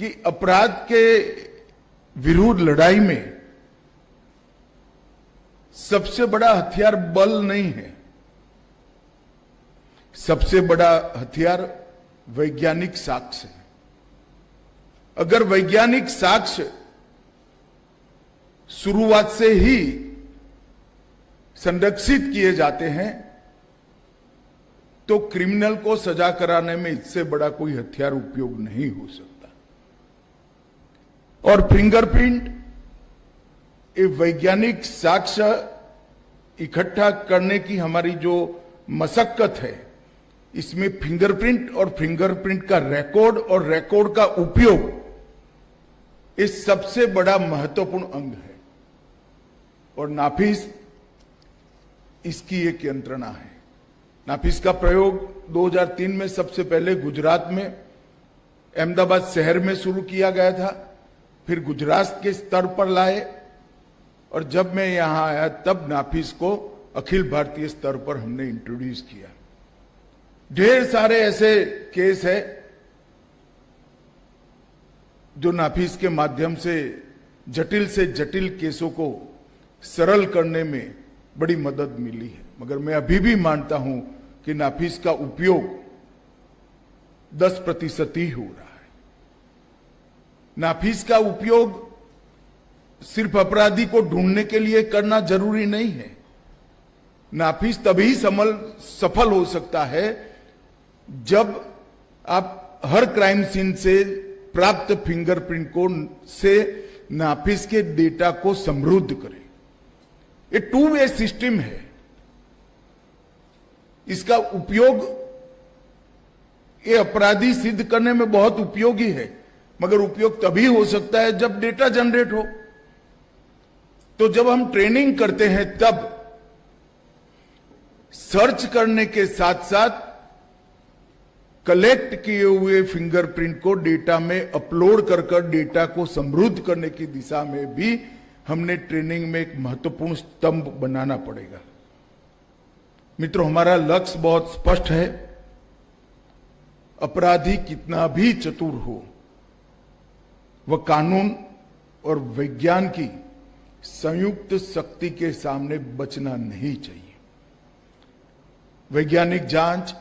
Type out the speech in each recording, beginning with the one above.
कि अपराध के विरुद्ध लड़ाई में सबसे बड़ा हथियार बल नहीं है, सबसे बड़ा हथियार वैज्ञानिक साक्ष्य है। अगर वैज्ञानिक साक्ष्य शुरुआत से ही संरक्षित किए जाते हैं तो क्रिमिनल को सजा कराने में इससे बड़ा कोई हथियार उपयोग नहीं हो सकता। और फिंगरप्रिंट ये वैज्ञानिक साक्ष्य इकट्ठा करने की हमारी जो मशक्कत है, इसमें फिंगरप्रिंट और फिंगरप्रिंट का रिकॉर्ड और रिकॉर्ड का उपयोग इस सबसे बड़ा महत्वपूर्ण अंग है। और नाफिस इसकी एक यंत्रणा है। नाफिस का प्रयोग 2003 में सबसे पहले गुजरात में अहमदाबाद शहर में शुरू किया गया था, फिर गुजरात के स्तर पर लाए, और जब मैं यहां आया तब नाफिस को अखिल भारतीय स्तर पर हमने इंट्रोड्यूस किया। ढेर सारे ऐसे केस है जो नाफिस के माध्यम से जटिल केसों को सरल करने में बड़ी मदद मिली है। मगर मैं अभी भी मानता हूं कि नाफिस का उपयोग 10% ही हो रहा है। नाफिस का उपयोग सिर्फ अपराधी को ढूंढने के लिए करना जरूरी नहीं है। नाफिस तभी सफल हो सकता है जब आप हर क्राइम सीन से प्राप्त फिंगरप्रिंट को से नाफिस के डेटा को समृद्ध करें। ये 2 वे सिस्टम है। इसका उपयोग ये अपराधी सिद्ध करने में बहुत उपयोगी है, मगर उपयोग तभी हो सकता है जब डेटा जनरेट हो। तो जब हम ट्रेनिंग करते हैं तब सर्च करने के साथ साथ कलेक्ट किए हुए फिंगरप्रिंट को डेटा में अपलोड कर डेटा को समृद्ध करने की दिशा में भी हमने ट्रेनिंग में एक महत्वपूर्ण स्तंभ बनाना पड़ेगा। मित्रों, हमारा लक्ष्य बहुत स्पष्ट है। अपराधी कितना भी चतुर हो, वह कानून और विज्ञान की संयुक्त शक्ति के सामने बचना नहीं चाहिए। वैज्ञानिक जांच,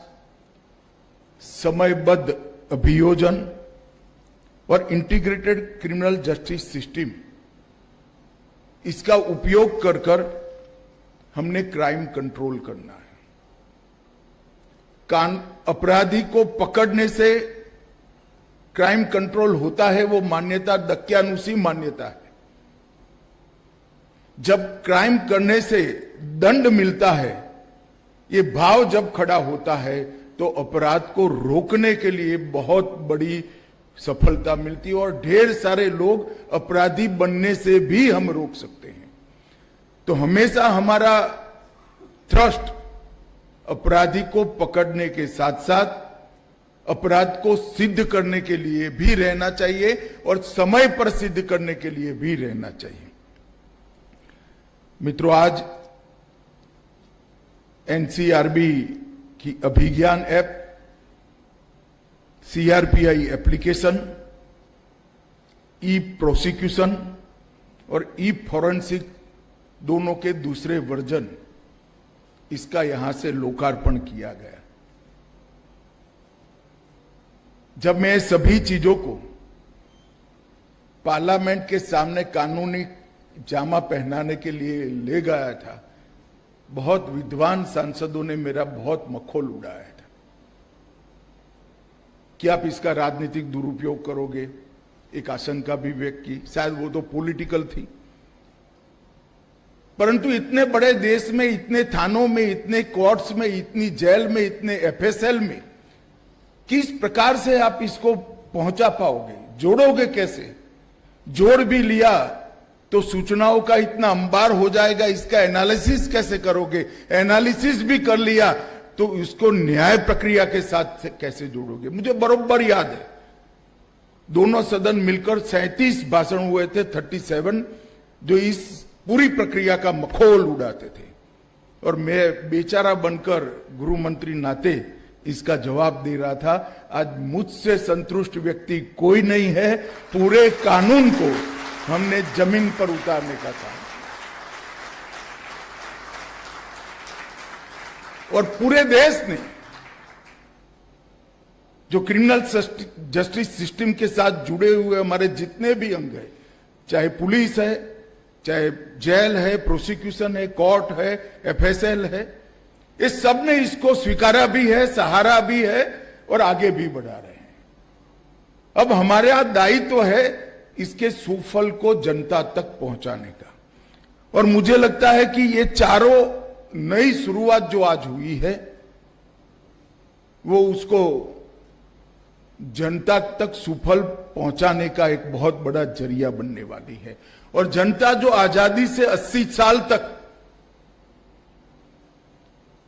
समयबद्ध अभियोजन और इंटीग्रेटेड क्रिमिनल जस्टिस सिस्टम, इसका उपयोग कर हमने क्राइम कंट्रोल करना है। अपराधी को पकड़ने से क्राइम कंट्रोल होता है, वो मान्यता दक्यानुसी मान्यता है। जब क्राइम करने से दंड मिलता है, ये भाव जब खड़ा होता है तो अपराध को रोकने के लिए बहुत बड़ी सफलता मिलती है और ढेर सारे लोग अपराधी बनने से भी हम रोक सकते हैं। तो हमेशा हमारा थ्रस्ट अपराधी को पकड़ने के साथ साथ अपराध को सिद्ध करने के लिए भी रहना चाहिए और समय पर सिद्ध करने के लिए भी रहना चाहिए। मित्रों, आज एनसीआरबी की अभिज्ञान ऐप, सीआरपीआई एप्लीकेशन, ई प्रोसिक्यूशन और ई फॉरेंसिक दोनों के दूसरे वर्जन, इसका यहां से लोकार्पण किया गया। जब मैं सभी चीजों को पार्लियामेंट के सामने कानूनी जामा पहनाने के लिए ले गया था, बहुत विद्वान सांसदों ने मेरा बहुत मखौल उड़ाया था कि आप इसका राजनीतिक दुरुपयोग करोगे। एक आशंका भी व्यक्त की, शायद वो तो पॉलिटिकल थी, परंतु इतने बड़े देश में, इतने थानों में, इतने कोर्ट्स में, इतनी जेल में, इतने एफएसएल में किस प्रकार से आप इसको पहुंचा पाओगे, जोड़ोगे कैसे? जोड़ भी लिया तो सूचनाओं का इतना अंबार हो जाएगा, इसका एनालिसिस कैसे करोगे? एनालिसिस भी कर लिया तो इसको न्याय प्रक्रिया के साथ कैसे जोड़ोगे? मुझे बरोबर याद है, दोनों सदन मिलकर 37 भाषण हुए थे, 37, जो इस पूरी प्रक्रिया का मखौल उड़ाते थे। और मैं बेचारा बनकर गृह मंत्री नाते इसका जवाब दे रहा था। आज मुझसे संतुष्ट व्यक्ति कोई नहीं है। पूरे कानून को हमने जमीन पर उतारने का काम और पूरे देश ने जो क्रिमिनल जस्टिस सिस्टम के साथ जुड़े हुए हमारे जितने भी अंग हैं, चाहे पुलिस है, चाहे जेल है, प्रोसिक्यूशन है, कोर्ट है, एफएसएल है, इस सब ने इसको स्वीकारा भी है, सहारा भी है और आगे भी बढ़ा रहे हैं। अब हमारे यहां दायित्व है इसके सुफल को जनता तक पहुंचाने का। और मुझे लगता है कि ये चारों नई शुरुआत जो आज हुई है वो उसको जनता तक सुफल पहुंचाने का एक बहुत बड़ा जरिया बनने वाली है। और जनता जो आजादी से 80 साल तक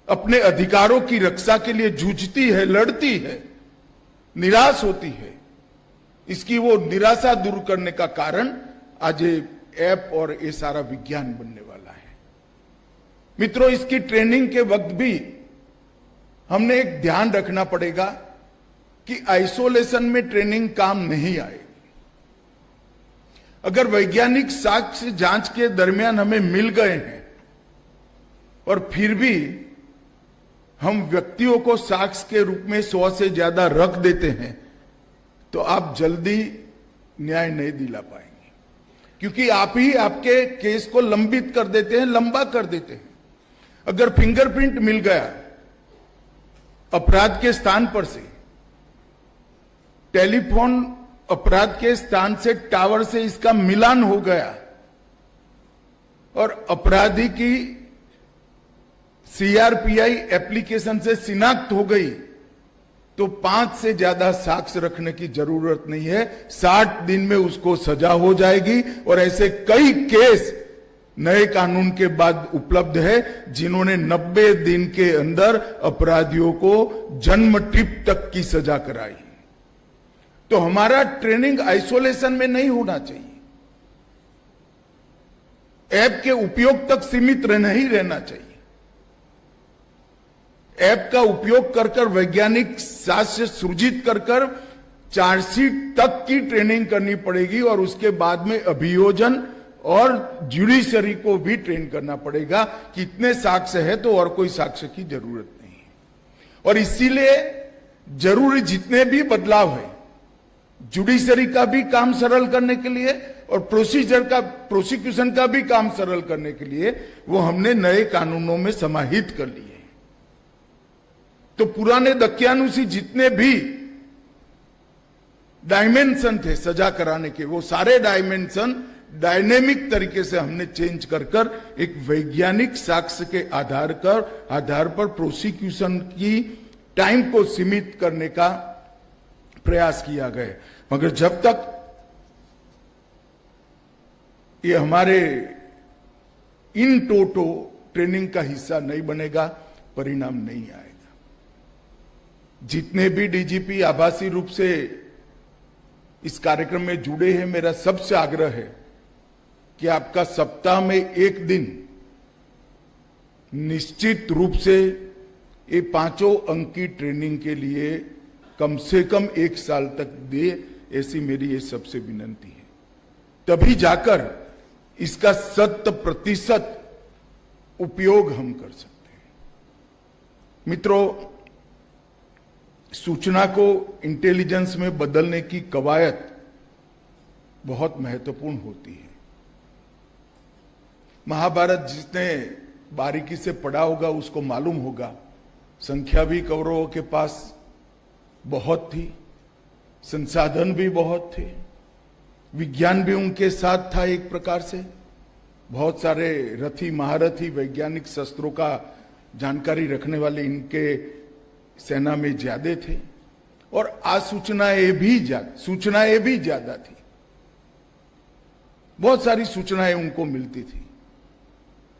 अपने अधिकारों की रक्षा के लिए जूझती है, लड़ती है, निराश होती है, इसकी वो निराशा दूर करने का कारण आज ये ऐप और ये सारा विज्ञान बनने वाला है। मित्रों, इसकी ट्रेनिंग के वक्त भी हमने एक ध्यान रखना पड़ेगा कि आइसोलेशन में ट्रेनिंग काम नहीं आएगी। अगर वैज्ञानिक साक्ष्य जांच के दरमियान हमें मिल गए हैं और फिर भी हम व्यक्तियों को साक्ष्य के रूप में 100 से ज्यादा रख देते हैं तो आप जल्दी न्याय नहीं दिला पाएंगे, क्योंकि आप ही आपके केस को लंबित कर देते हैं, लंबा कर देते हैं। अगर फिंगरप्रिंट मिल गया अपराध के स्थान पर से, टेलीफोन अपराध के स्थान से, टावर से इसका मिलान हो गया और अपराधी की सीआरपीआई एप्लीकेशन से शिनाख्त हो गई तो 5 से ज्यादा साक्ष्य रखने की जरूरत नहीं है। 60 दिन में उसको सजा हो जाएगी। और ऐसे कई केस नए कानून के बाद उपलब्ध है जिन्होंने 90 दिन के अंदर अपराधियों को जन्म टिप तक की सजा कराई। तो हमारा ट्रेनिंग आइसोलेशन में नहीं होना चाहिए, ऐप के उपयोग तक सीमित नहीं रहना चाहिए। ऐप का उपयोग कर कर वैज्ञानिक साक्ष्य सृजित कर कर चार्जशीट तक की ट्रेनिंग करनी पड़ेगी और उसके बाद में अभियोजन और ज्यूडिशरी को भी ट्रेन करना पड़ेगा कि इतने साक्ष्य है तो और कोई साक्ष्य की जरूरत नहीं है। और इसीलिए जरूरी जितने भी बदलाव है जुडिशरी का भी काम सरल करने के लिए और प्रोसिक्यूशन का भी काम सरल करने के लिए वो हमने नए कानूनों में समाहित कर लिए। तो पुराने दक्यानुसी जितने भी डायमेंशन थे सजा कराने के, वो सारे डायमेंशन डायनेमिक तरीके से हमने चेंज कर कर एक वैज्ञानिक साक्ष्य के आधार पर प्रोसिक्यूशन की टाइम को सीमित करने का प्रयास किया गया। मगर जब तक ये हमारे इन टोटो ट्रेनिंग का हिस्सा नहीं बनेगा, परिणाम नहीं आएगा। जितने भी डीजीपी आभासी रूप से इस कार्यक्रम में जुड़े हैं, मेरा सबसे आग्रह है कि आपका सप्ताह में एक दिन निश्चित रूप से ये 5 अंक की ट्रेनिंग के लिए कम से कम 1 साल तक दे, ऐसी मेरी ये सबसे विनती है। तभी जाकर इसका 100% उपयोग हम कर सकते हैं। मित्रों, सूचना को इंटेलिजेंस में बदलने की कवायद बहुत महत्वपूर्ण होती है। महाभारत जिसने बारीकी से पढ़ा होगा उसको मालूम होगा, संख्या भी कौरवों के पास बहुत थी, संसाधन भी बहुत थे, विज्ञान भी उनके साथ था। एक प्रकार से बहुत सारे रथी, महारथी, वैज्ञानिक शस्त्रों का जानकारी रखने वाले इनके सेना में ज्यादा थे और सूचनाएं भी ज्यादा थी। बहुत सारी सूचनाएं उनको मिलती थी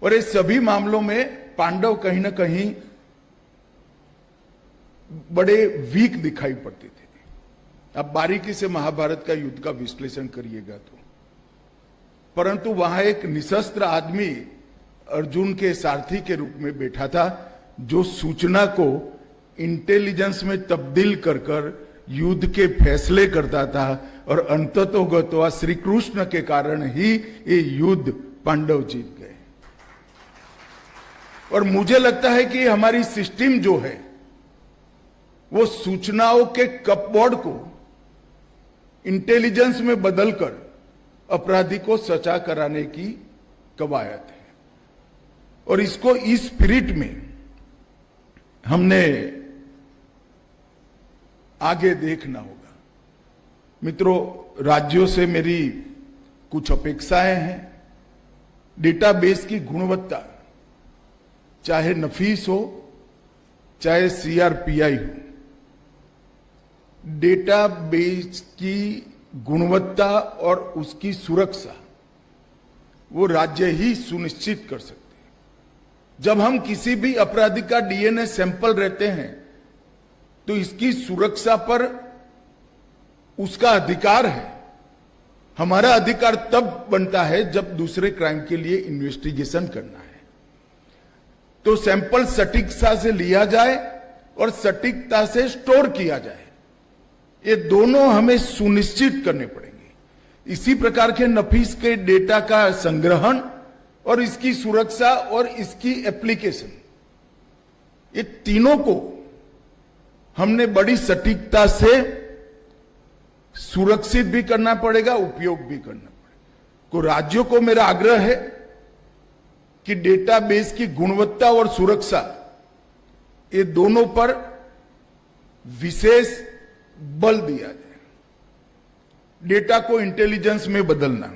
और इस सभी मामलों में पांडव कहीं ना कहीं बड़े वीक दिखाई पड़ते थे। अब बारीकी से महाभारत का युद्ध का विश्लेषण करिएगा तो, परंतु वहां एक निशस्त्र आदमी अर्जुन के सारथी के रूप में बैठा था जो सूचना को इंटेलिजेंस में तब्दील कर कर युद्ध के फैसले करता था और अंततोगत्वा श्री कृष्ण के कारण ही ये युद्ध पांडव जीत गए। और मुझे लगता है कि हमारी सिस्टम जो है वो सूचनाओं के कपबोर्ड को इंटेलिजेंस में बदलकर अपराधी को सजा कराने की कवायद है। और इसको इस स्पिरिट में हमने आगे देखना होगा। मित्रों, राज्यों से मेरी कुछ अपेक्षाएं हैं। डेटाबेस की गुणवत्ता, चाहे नफीस हो चाहे सीआरपीआई हो, डेटाबेस की गुणवत्ता और उसकी सुरक्षा वो राज्य ही सुनिश्चित कर सकते हैं। जब हम किसी भी अपराधी का डीएनए सैंपल रहते हैं तो इसकी सुरक्षा पर उसका अधिकार है। हमारा अधिकार तब बनता है जब दूसरे क्राइम के लिए इन्वेस्टिगेशन करना है, तो सैंपल सटीकता से लिया जाए और सटीकता से स्टोर किया जाए। ये दोनों हमें सुनिश्चित करने पड़ेंगे। इसी प्रकार के नफीस के डेटा का संग्रहण और इसकी सुरक्षा और इसकी एप्लीकेशन, ये तीनों को हमने बड़ी सटीकता से सुरक्षित भी करना पड़ेगा, उपयोग भी करना पड़ेगा। तो राज्यों को मेरा आग्रह है कि डेटाबेस की गुणवत्ता और सुरक्षा, ये दोनों पर विशेष बल दिया जाए। डेटा को इंटेलिजेंस में बदलना,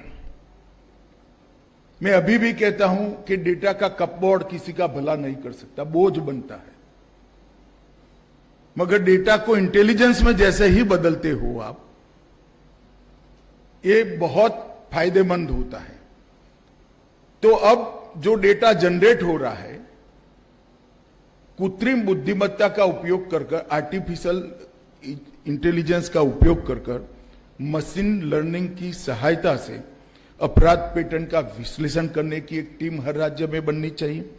मैं अभी भी कहता हूं कि डेटा का कपबोर्ड किसी का भला नहीं कर सकता, बोझ बनता है। मगर डेटा को इंटेलिजेंस में जैसे ही बदलते हो आप, ये बहुत फायदेमंद होता है। तो अब जो डेटा जनरेट हो रहा है, कृत्रिम बुद्धिमत्ता का उपयोग कर आर्टिफिशियल इंटेलिजेंस का उपयोग कर मशीन लर्निंग की सहायता से अपराध पैटर्न का विश्लेषण करने की एक टीम हर राज्य में बननी चाहिए।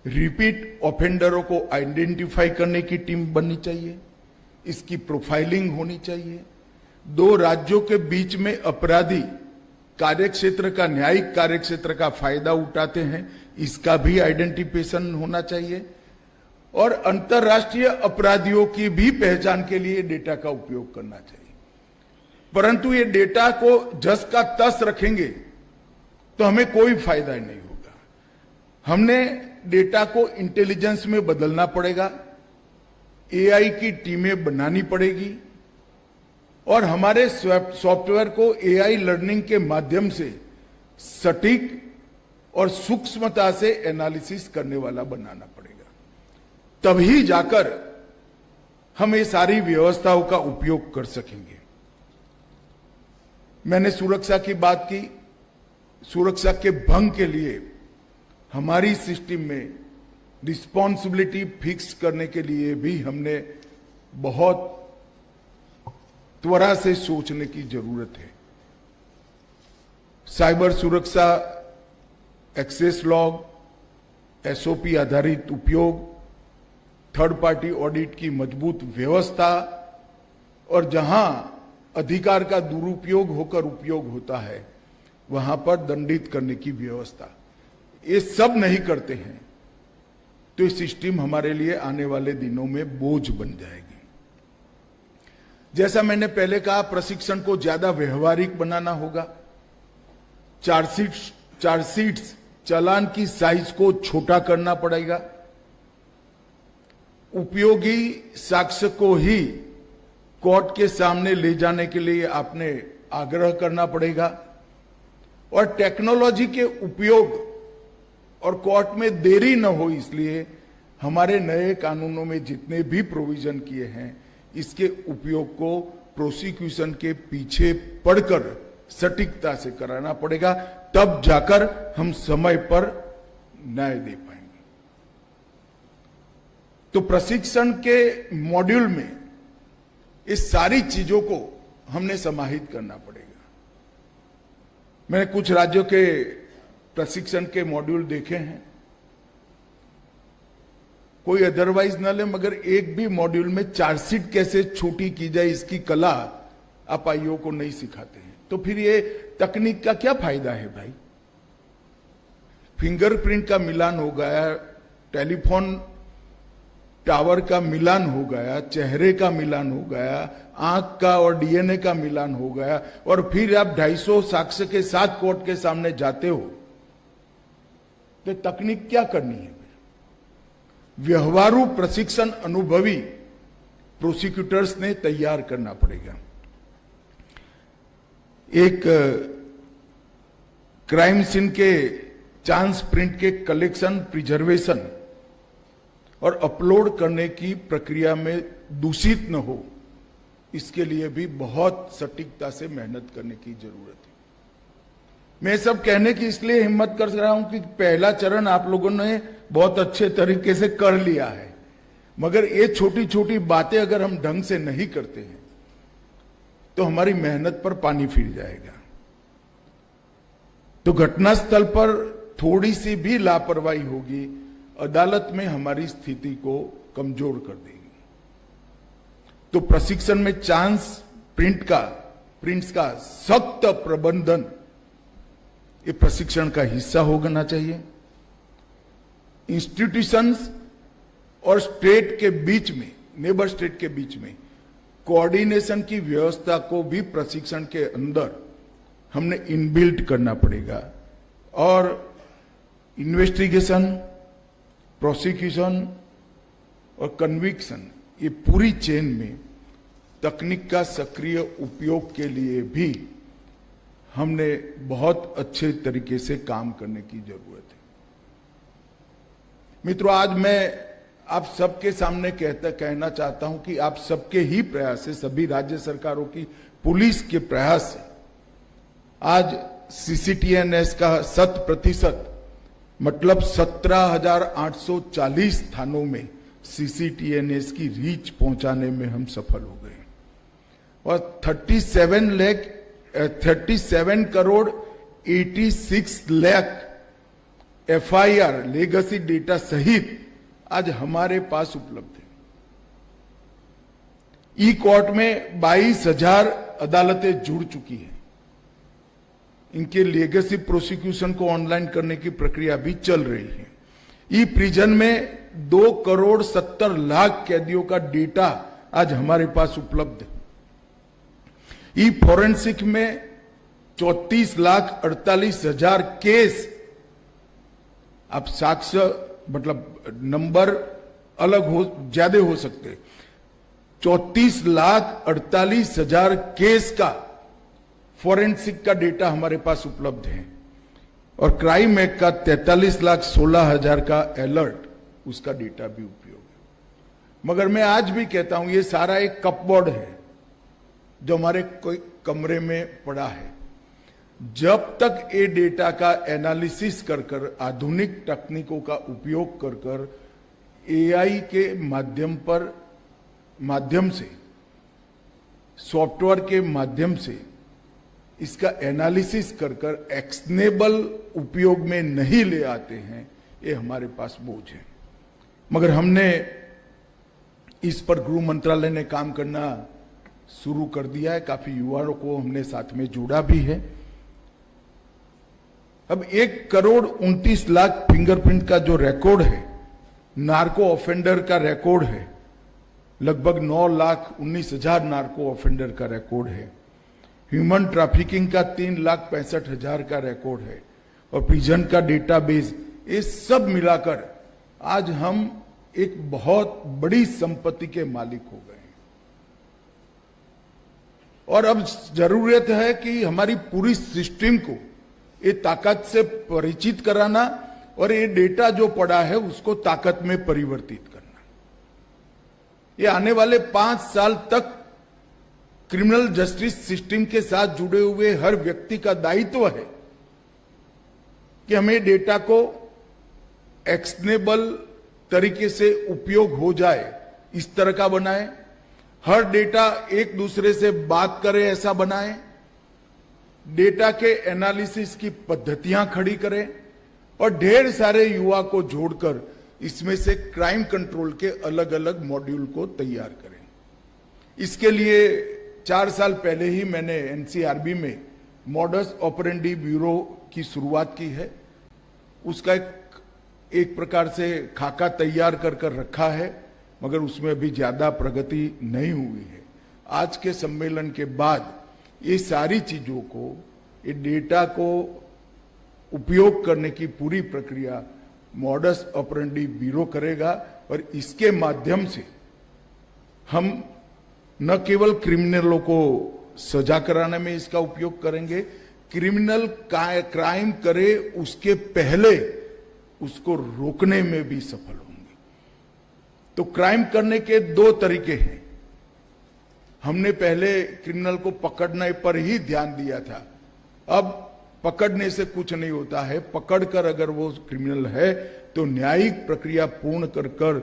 रिपीट ऑफेंडरों को आइडेंटिफाई करने की टीम बननी चाहिए। इसकी प्रोफाइलिंग होनी चाहिए। दो राज्यों के बीच में अपराधी कार्यक्षेत्र का, न्यायिक कार्यक्षेत्र का फायदा उठाते हैं, इसका भी आइडेंटिफिकेशन होना चाहिए। और अंतर्राष्ट्रीय अपराधियों की भी पहचान के लिए डेटा का उपयोग करना चाहिए। परंतु ये डेटा को जस का तस रखेंगे तो हमें कोई फायदा ही नहीं होगा। हमने डेटा को इंटेलिजेंस में बदलना पड़ेगा, एआई की टीमें बनानी पड़ेगी और हमारे सॉफ्टवेयर को एआई लर्निंग के माध्यम से सटीक और सूक्ष्मता से एनालिसिस करने वाला बनाना पड़ेगा। तभी जाकर हम ये सारी व्यवस्थाओं का उपयोग कर सकेंगे। मैंने सुरक्षा की बात की। सुरक्षा के भंग के लिए हमारी सिस्टम में रिस्पॉन्सिबिलिटी फिक्स करने के लिए भी हमने बहुत त्वरा से सोचने की जरूरत है। साइबर सुरक्षा, एक्सेस लॉग, एसओपी आधारित उपयोग, थर्ड पार्टी ऑडिट की मजबूत व्यवस्था और जहां अधिकार का दुरुपयोग होकर उपयोग होता है वहां पर दंडित करने की व्यवस्था, ये सब नहीं करते हैं तो ये सिस्टम हमारे लिए आने वाले दिनों में बोझ बन जाएगी। जैसा मैंने पहले कहा, प्रशिक्षण को ज्यादा व्यवहारिक बनाना होगा। चार्जशीट्स चालान की साइज को छोटा करना पड़ेगा। उपयोगी साक्ष्य को ही कोर्ट के सामने ले जाने के लिए आपने आग्रह करना पड़ेगा। और टेक्नोलॉजी के उपयोग और कोर्ट में देरी न हो, इसलिए हमारे नए कानूनों में जितने भी प्रोविजन किए हैं, इसके उपयोग को प्रोसिक्यूशन के पीछे पड़कर सटीकता से कराना पड़ेगा। तब जाकर हम समय पर न्याय दे पाएंगे। तो प्रशिक्षण के मॉड्यूल में इस सारी चीजों को हमने समाहित करना पड़ेगा। मैंने कुछ राज्यों के प्रशिक्षण के मॉड्यूल देखे हैं। कोई अदरवाइज न ले, मगर एक भी मॉड्यूल में चार्जशीट कैसे छोटी की जाए इसकी कला आप आईओ को नहीं सिखाते हैं, तो फिर ये तकनीक का क्या फायदा है भाई? फिंगरप्रिंट का मिलान हो गया, टेलीफोन टावर का मिलान हो गया, चेहरे का मिलान हो गया, आंख का और डीएनए का मिलान हो गया, और फिर आप 250 साक्ष्य के साथ कोर्ट के सामने जाते हो, तो तकनीक क्या करनी है? व्यवहारू प्रशिक्षण अनुभवी प्रोसिक्यूटर्स ने तैयार करना पड़ेगा। एक क्राइम सीन के चांस प्रिंट के कलेक्शन, प्रिजर्वेशन और अपलोड करने की प्रक्रिया में दूषित न हो, इसके लिए भी बहुत सटीकता से मेहनत करने की जरूरत है। मैं सब कहने की इसलिए हिम्मत कर रहा हूं कि पहला चरण आप लोगों ने बहुत अच्छे तरीके से कर लिया है, मगर ये छोटी छोटी बातें अगर हम ढंग से नहीं करते हैं तो हमारी मेहनत पर पानी फिर जाएगा। तो घटनास्थल पर थोड़ी सी भी लापरवाही होगी, अदालत में हमारी स्थिति को कमजोर कर देगी। तो प्रशिक्षण में चांस प्रिंट्स का सख्त प्रबंधन ये प्रशिक्षण का हिस्सा होना चाहिए। इंस्टीट्यूशंस और स्टेट के बीच में, नेबर स्टेट के बीच में कोऑर्डिनेशन की व्यवस्था को भी प्रशिक्षण के अंदर हमने इनबिल्ट करना पड़ेगा। और इन्वेस्टिगेशन, प्रोसिक्यूशन और कन्विक्शन, ये पूरी चेन में तकनीक का सक्रिय उपयोग के लिए भी हमने बहुत अच्छे तरीके से काम करने की जरूरत है। मित्रों, आज मैं आप सबके सामने कहना चाहता हूं कि आप सबके ही प्रयास से, सभी राज्य सरकारों की, पुलिस के प्रयास से आज सीसीटीएनएस का 100% मतलब 17,840 थानों में सीसीटीएनएस की रीच पहुंचाने में हम सफल हो गए, और 37 crore 86 lakh FIR legacy data सहित आज हमारे पास उपलब्ध है। ई कोर्ट में 22,000 अदालतें जुड़ चुकी हैं। इनके लेगेसी प्रोसिक्यूशन को ऑनलाइन करने की प्रक्रिया भी चल रही है। ई प्रिजन में 2 करोड़ 70 लाख कैदियों का डेटा आज हमारे पास उपलब्ध है। ई फोरेंसिक में 34,48,000 केस, आप साक्ष्य मतलब नंबर अलग हो, ज्यादा हो सकते, 34,48,000 केस का फोरेंसिक का डेटा हमारे पास उपलब्ध है। और क्राइम एक्ट का 43,16,000 का अलर्ट, उसका डेटा भी उपयोग है। मगर मैं आज भी कहता हूं, ये सारा एक कपबोर्ड है जो हमारे कोई कमरे में पड़ा है। जब तक ये डेटा का एनालिसिस कर आधुनिक तकनीकों का उपयोग कर एआई के माध्यम से, सॉफ्टवेयर के माध्यम से इसका एनालिसिस कर एक्शनेबल उपयोग में नहीं ले आते हैं, ये हमारे पास बोझ है। मगर हमने इस पर गृह मंत्रालय ने काम करना शुरू कर दिया है, काफी युवाओं को हमने साथ में जोड़ा भी है। अब 1 करोड़ 29 लाख फिंगरप्रिंट का जो रिकॉर्ड है, नार्को ऑफेंडर का रिकॉर्ड है, लगभग 9,19,000 नार्को ऑफेंडर का रिकॉर्ड है। ह्यूमन ट्रैफिकिंग का 3,65,000 का रिकॉर्ड है, और प्रिजन का डेटाबेस, ये सब मिलाकर आज हम एक बहुत बड़ी संपत्ति के मालिक हो गए हैं। और अब जरूरत है कि हमारी पूरी सिस्टम को ये ताकत से परिचित कराना, और ये डेटा जो पड़ा है उसको ताकत में परिवर्तित करना। ये आने वाले 5 साल तक क्रिमिनल जस्टिस सिस्टम के साथ जुड़े हुए हर व्यक्ति का दायित्व है कि हमें डेटा को एक्शनेबल तरीके से उपयोग हो जाए, इस तरह का बनाए। हर डेटा एक दूसरे से बात करे ऐसा बनाए, डेटा के एनालिसिस की पद्धतियां खड़ी करें, और ढेर सारे युवा को जोड़कर इसमें से क्राइम कंट्रोल के अलग अलग मॉड्यूल को तैयार करें। इसके लिए 4 साल पहले ही मैंने एनसीआरबी में मॉडस ऑपरेंडी ब्यूरो की शुरुआत की है। उसका एक प्रकार से खाका तैयार कर रखा है, मगर उसमें अभी ज्यादा प्रगति नहीं हुई है। आज के सम्मेलन के बाद ये सारी चीजों को, ये डेटा को उपयोग करने की पूरी प्रक्रिया मॉडस ऑपरेंडी ब्यूरो करेगा और इसके माध्यम से हम न केवल क्रिमिनलों को सजा कराने में इसका उपयोग करेंगे, क्रिमिनल क्राइम करे उसके पहले उसको रोकने में भी सफल होंगे। तो क्राइम करने के 2 तरीके हैं। हमने पहले क्रिमिनल को पकड़ने पर ही ध्यान दिया था, अब पकड़ने से कुछ नहीं होता है। पकड़कर अगर वो क्रिमिनल है तो न्यायिक प्रक्रिया पूर्ण कर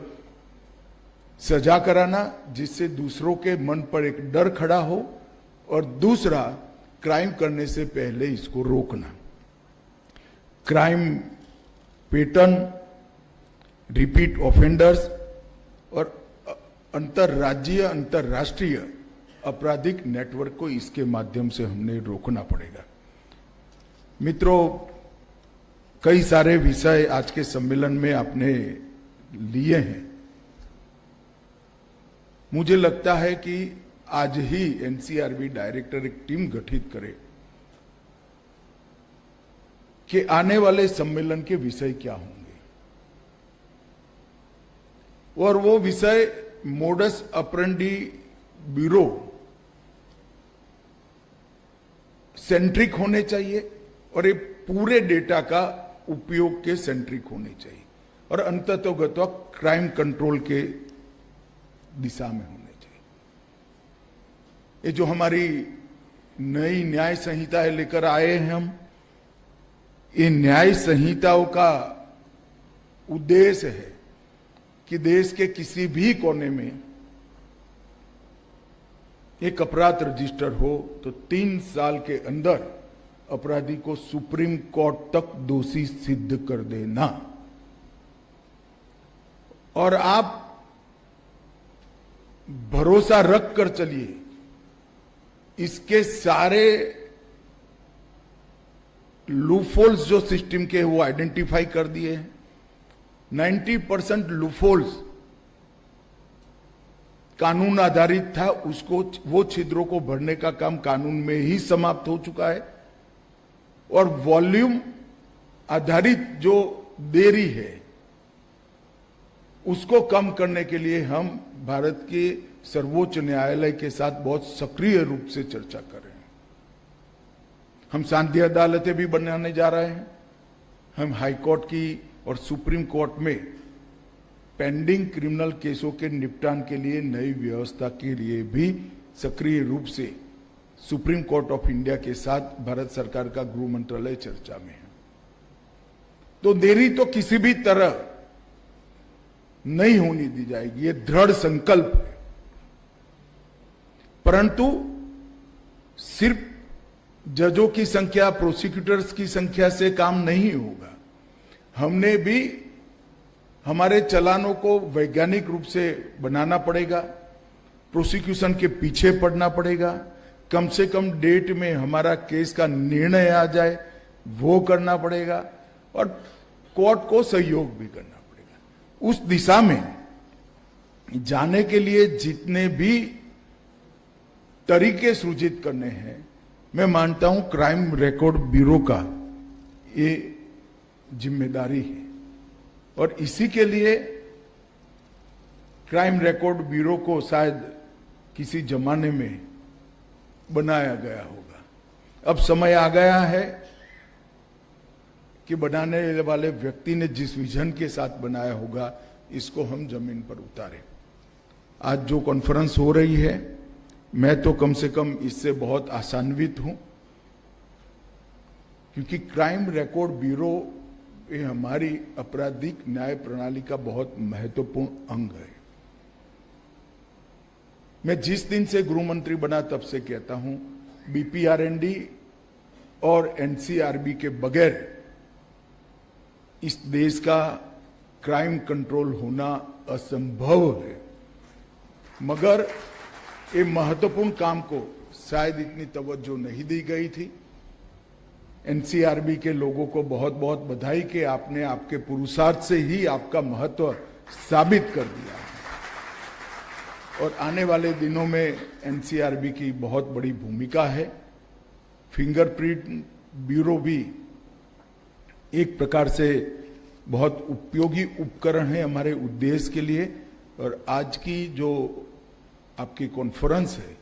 सजा कराना, जिससे दूसरों के मन पर एक डर खड़ा हो, और दूसरा क्राइम करने से पहले इसको रोकना। क्राइम पैटर्न, रिपीट ऑफेंडर्स और अंतरराज्यीय अंतरराष्ट्रीय आपराधिक नेटवर्क को इसके माध्यम से हमने रोकना पड़ेगा। मित्रों, कई सारे विषय आज के सम्मेलन में आपने लिए हैं। मुझे लगता है कि आज ही एनसीआरबी डायरेक्टर एक टीम गठित करे कि आने वाले सम्मेलन के विषय क्या होंगे, और वो विषय मोडस ऑपरेंडी ब्यूरो सेंट्रिक होने चाहिए और ये पूरे डेटा का उपयोग के सेंट्रिक होने चाहिए, और अंततोगत्वा क्राइम कंट्रोल के दिशा में होने चाहिए। ये जो हमारी नई न्याय संहिताएं लेकर आए हैं हम, ये न्याय संहिताओं का उद्देश्य है कि देश के किसी भी कोने में एक अपराध रजिस्टर हो तो 3 साल के अंदर अपराधी को सुप्रीम कोर्ट तक दोषी सिद्ध कर देना। और आप भरोसा रख कर चलिए, इसके सारे लूफोल्स जो सिस्टम के वो आइडेंटिफाई कर दिए हैं। 90% लूफोल्स कानून आधारित था, उसको, वो छिद्रों को भरने का काम कानून में ही समाप्त हो चुका है। और वॉल्यूम आधारित जो देरी है उसको कम करने के लिए हम भारत के सर्वोच्च न्यायालय के साथ बहुत सक्रिय रूप से चर्चा कर रहे हैं। हम सांध्य अदालतें भी बनाने जा रहे हैं। हम हाई कोर्ट की और सुप्रीम कोर्ट में पेंडिंग क्रिमिनल केसों के निपटान के लिए नई व्यवस्था के लिए भी सक्रिय रूप से सुप्रीम कोर्ट ऑफ इंडिया के साथ भारत सरकार का गृह मंत्रालय चर्चा में है। तो देरी तो किसी भी तरह नहीं होनी दी जाएगी, ये दृढ़ संकल्प है। परंतु सिर्फ जजों की संख्या, प्रोसिक्यूटर्स की संख्या से काम नहीं होगा। हमने भी हमारे चालानों को वैज्ञानिक रूप से बनाना पड़ेगा, प्रोसिक्यूशन के पीछे पड़ना पड़ेगा, कम से कम डेट में हमारा केस का निर्णय आ जाए वो करना पड़ेगा, और कोर्ट को सहयोग भी करना पड़ेगा। उस दिशा में जाने के लिए जितने भी तरीके सृजित करने हैं, मैं मानता हूं क्राइम रिकॉर्ड ब्यूरो का ये जिम्मेदारी है। और इसी के लिए क्राइम रिकॉर्ड ब्यूरो को शायद किसी जमाने में बनाया गया होगा। अब समय आ गया है कि बनाने वाले व्यक्ति ने जिस विजन के साथ बनाया होगा, इसको हम जमीन पर उतारें। आज जो कॉन्फ्रेंस हो रही है, मैं तो कम से कम इससे बहुत आशान्वित हूं, क्योंकि क्राइम रिकॉर्ड ब्यूरो ये हमारी आपराधिक न्याय प्रणाली का बहुत महत्वपूर्ण अंग है। मैं जिस दिन से गृह मंत्री बना तब से कहता हूं, बीपीआरएनडी और एनसीआरबी के बगैर इस देश का क्राइम कंट्रोल होना असंभव है। मगर ये महत्वपूर्ण काम को शायद इतनी तवज्जो नहीं दी गई थी। एनसीआरबी के लोगों को बहुत बहुत बधाई कि आपने आपके पुरुषार्थ से ही आपका महत्व साबित कर दिया और आने वाले दिनों में एनसीआरबी की बहुत बड़ी भूमिका है। फिंगरप्रिंट ब्यूरो भी एक प्रकार से बहुत उपयोगी उपकरण है हमारे उद्देश्य के लिए। और आज की जो आपकी कॉन्फ्रेंस है,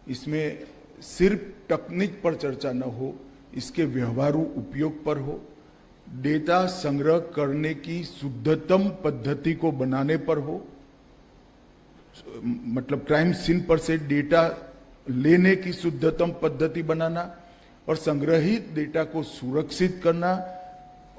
इसमें सिर्फ तकनीक पर चर्चा न हो, इसके व्यवहारू उपयोग पर हो, डेटा संग्रह करने की शुद्धतम पद्धति को बनाने पर हो, मतलब क्राइम सीन पर से डेटा लेने की शुद्धतम पद्धति बनाना और संग्रहित डेटा को सुरक्षित करना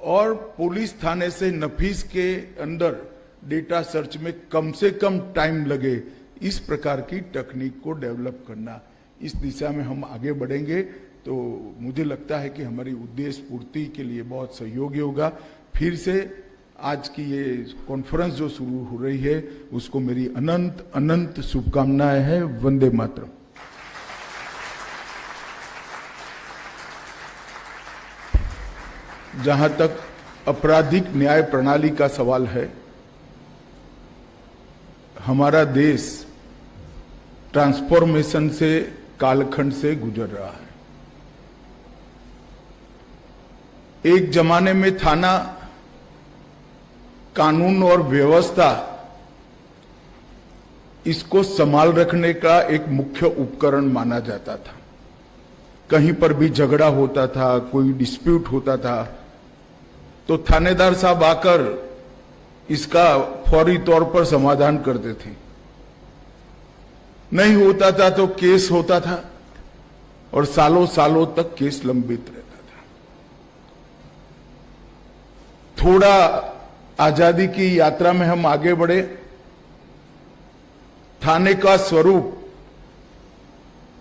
और पुलिस थाने से नफीस के अंदर डेटा सर्च में कम से कम टाइम लगे, इस प्रकार की तकनीक को डेवलप करना। इस दिशा में हम आगे बढ़ेंगे तो मुझे लगता है कि हमारी उद्देश्य पूर्ति के लिए बहुत सहयोगी होगा। फिर से आज की ये कॉन्फ्रेंस जो शुरू हो रही है उसको मेरी अनंत अनंत शुभकामनाएं हैं। वंदे मातरम। जहां तक आपराधिक न्याय प्रणाली का सवाल है, हमारा देश ट्रांसफॉर्मेशन से कालखंड से गुजर रहा है। एक जमाने में थाना कानून और व्यवस्था इसको संभाल रखने का एक मुख्य उपकरण माना जाता था। कहीं पर भी झगड़ा होता था, कोई डिस्प्यूट होता था तो थानेदार साहब आकर इसका फौरी तौर पर समाधान करते थे। नहीं होता था तो केस होता था और सालों सालों तक केस लंबित रहता था। थोड़ा आजादी की यात्रा में हम आगे बढ़े, थाने का स्वरूप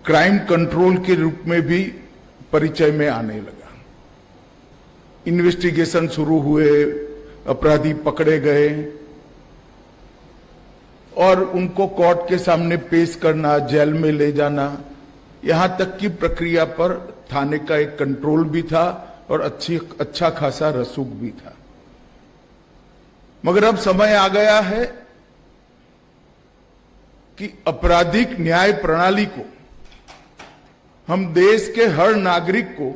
क्राइम कंट्रोल के रूप में भी परिचय में आने लगा। इन्वेस्टिगेशन शुरू हुए, अपराधी पकड़े गए और उनको कोर्ट के सामने पेश करना, जेल में ले जाना, यहां तक की प्रक्रिया पर थाने का एक कंट्रोल भी था और अच्छा खासा रसूख भी था। मगर अब समय आ गया है कि आपराधिक न्याय प्रणाली को, हम देश के हर नागरिक को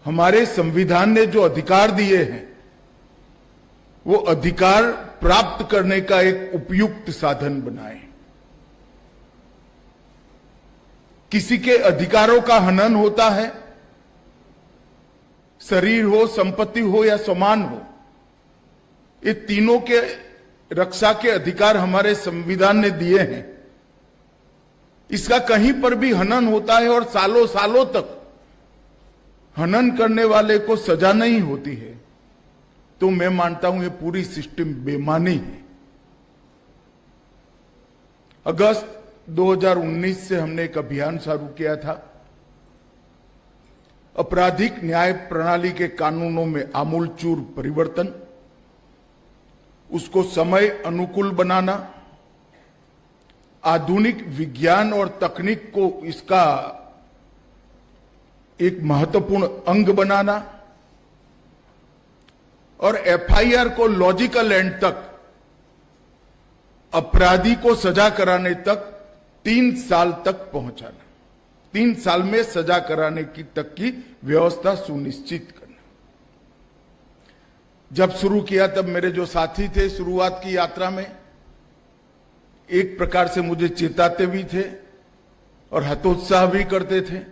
हमारे संविधान ने जो अधिकार दिए हैं वो अधिकार प्राप्त करने का एक उपयुक्त साधन बनाए। किसी के अधिकारों का हनन होता है, शरीर हो, संपत्ति हो या सम्मान हो, ये तीनों के रक्षा के अधिकार हमारे संविधान ने दिए हैं। इसका कहीं पर भी हनन होता है और सालों सालों तक हनन करने वाले को सजा नहीं होती है, तो मैं मानता हूं ये पूरी सिस्टम बेमानी है। अगस्त 2019 से हमने एक अभियान शुरू किया था, आपराधिक न्याय प्रणाली के कानूनों में आमूलचूल परिवर्तन, उसको समय अनुकूल बनाना, आधुनिक विज्ञान और तकनीक को इसका एक महत्वपूर्ण अंग बनाना और एफआईआर को लॉजिकल एंड तक, अपराधी को सजा कराने तक 3 साल तक पहुंचाना, 3 साल में सजा कराने की तक की व्यवस्था सुनिश्चित करना। जब शुरू किया तब मेरे जो साथी थे शुरुआत की यात्रा में एक प्रकार से मुझे चेताते भी थे और हतोत्साह भी करते थे।